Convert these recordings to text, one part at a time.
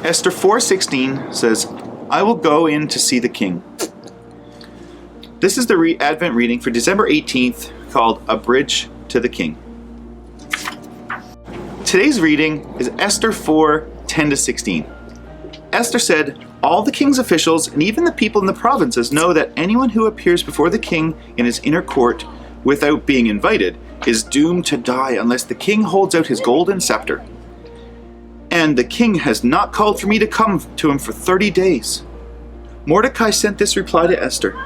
Esther 4:16 says, I will go in to see the king. This is the Advent reading for December 18th called A Bridge to the King. Today's reading is Esther 4:10-16. Esther said, all the king's officials and even the people in the provinces know that anyone who appears before the king in his inner court without being invited is doomed to die unless the king holds out his golden scepter. And the king has not called for me to come to him for 30 days. Mordecai sent this reply to Esther.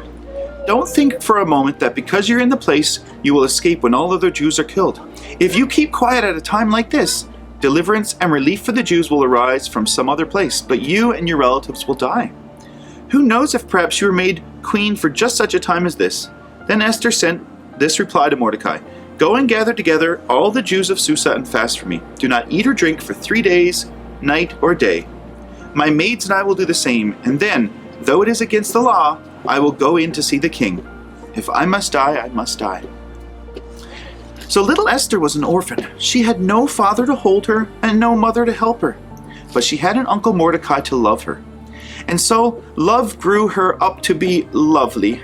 Don't think for a moment that because you're in the place, you will escape when all other Jews are killed. If you keep quiet at a time like this, deliverance and relief for the Jews will arise from some other place, but you and your relatives will die. Who knows if perhaps you were made queen for just such a time as this? Then Esther sent this reply to Mordecai. Go and gather together all the Jews of Susa and fast for me. Do not eat or drink for 3 days, night or day. My maids and I will do the same, and then, though it is against the law, I will go in to see the king. If I must die, I must die. So little Esther was an orphan. She had no father to hold her and no mother to help her. But she had an uncle Mordecai to love her. And so love grew her up to be lovely.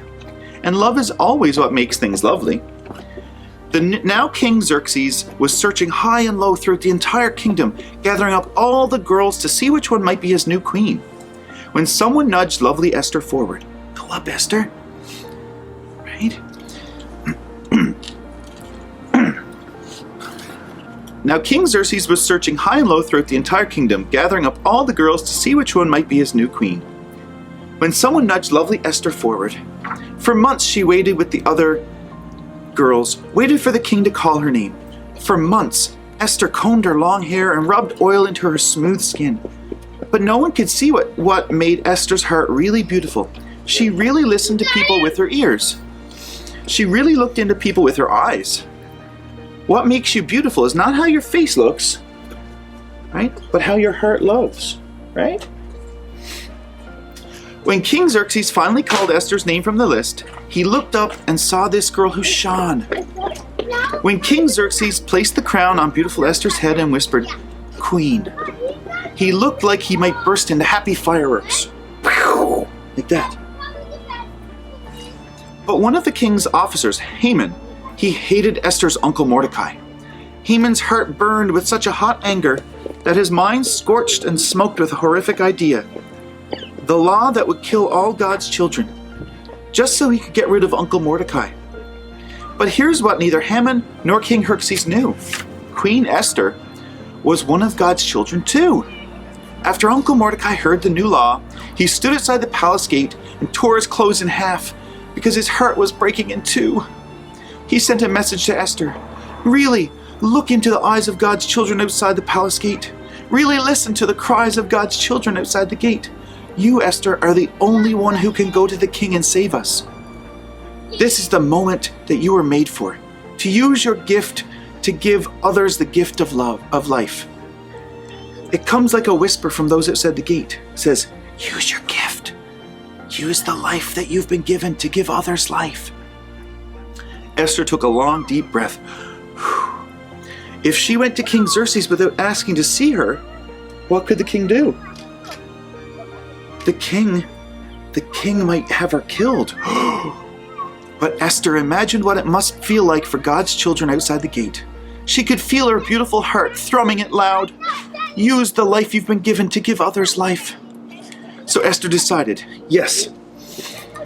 And love is always what makes things lovely. The now King Xerxes was searching high and low throughout the entire kingdom, gathering up all the girls to see which one might be his new queen. When someone nudged lovely Esther forward. Go up, Esther. Right? Now King Xerxes was searching high and low throughout the entire kingdom, gathering up all the girls to see which one might be his new queen. When someone nudged lovely Esther forward. For months she waited with the other girls, waited for the king to call her name. For months, Esther combed her long hair and rubbed oil into her smooth skin. But no one could see what made Esther's heart really beautiful. She really listened to people with her ears. She really looked into people with her eyes. What makes you beautiful is not how your face looks, right? But how your heart loves, right? When King Xerxes finally called Esther's name from the list, he looked up and saw this girl who shone. When King Xerxes placed the crown on beautiful Esther's head and whispered, Queen, he looked like he might burst into happy fireworks. Like that. But one of the king's officers, Haman, he hated Esther's uncle Mordecai. Haman's heart burned with such a hot anger that his mind scorched and smoked with a horrific idea. The law that would kill all God's children, just so he could get rid of Uncle Mordecai. But here's what neither Haman nor King Xerxes knew. Queen Esther was one of God's children too. After Uncle Mordecai heard the new law, he stood outside the palace gate and tore his clothes in half because his heart was breaking in two. He sent a message to Esther. Really, look into the eyes of God's children outside the palace gate. Really listen to the cries of God's children outside the gate. You, Esther, are the only one who can go to the king and save us. This is the moment that you were made for. To use your gift to give others the gift of love, of life. It comes like a whisper from those outside the gate. It says, use your gift. Use the life that you've been given to give others life. Esther took a long, deep breath. If she went to King Xerxes without asking to see her, what could the king do? The king might have her killed. But Esther imagined what it must feel like for God's children outside the gate. She could feel her beautiful heart thrumming it loud. Use the life you've been given to give others life. So Esther decided, yes,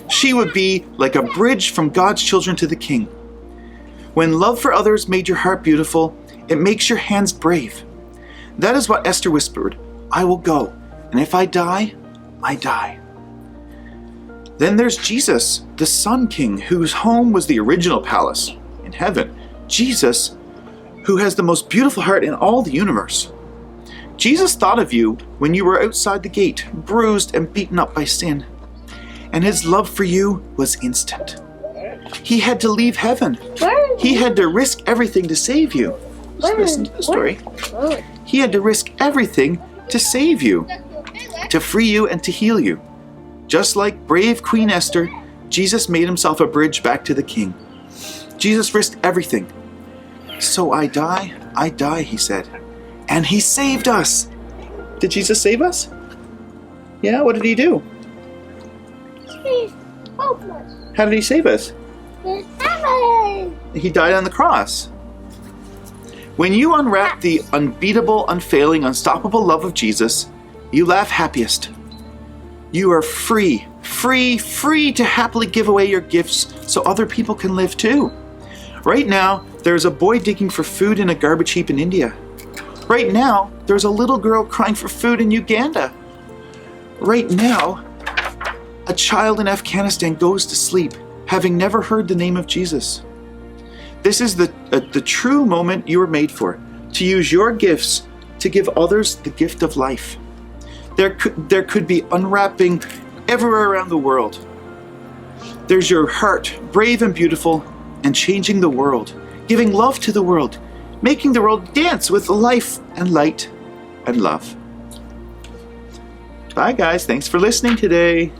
she would be like a bridge from God's children to the king. When love for others made your heart beautiful, it makes your hands brave. That is what Esther whispered. I will go, and if I die, I die. Then there's Jesus, the Sun King, whose home was the original palace in heaven. Jesus, who has the most beautiful heart in all the universe. Jesus thought of you when you were outside the gate, bruised and beaten up by sin. And his love for you was instant. He had to leave heaven. He had to risk everything to save you. Just listen to the story. He had to risk everything to save you, to free you and to heal you. Just like brave Queen Esther, Jesus made himself a bridge back to the king. Jesus risked everything. So I die, he said. And he saved us. Did Jesus save us? Yeah, what did he do? He's hopeless. How did he save us? He's heaven. He died on the cross. When you unwrap the unbeatable, unfailing, unstoppable love of Jesus, you laugh happiest. You are free to happily give away your gifts so other people can live too. Right now, there's a boy digging for food in a garbage heap in India. Right now, there's a little girl crying for food in Uganda. Right now, a child in Afghanistan goes to sleep, having never heard the name of Jesus. This is the true moment you were made for, to use your gifts to give others the gift of life. There could be unwrapping everywhere around the world. There's your heart, brave and beautiful, and changing the world, giving love to the world, making the world dance with life and light and love. Bye guys, thanks for listening today.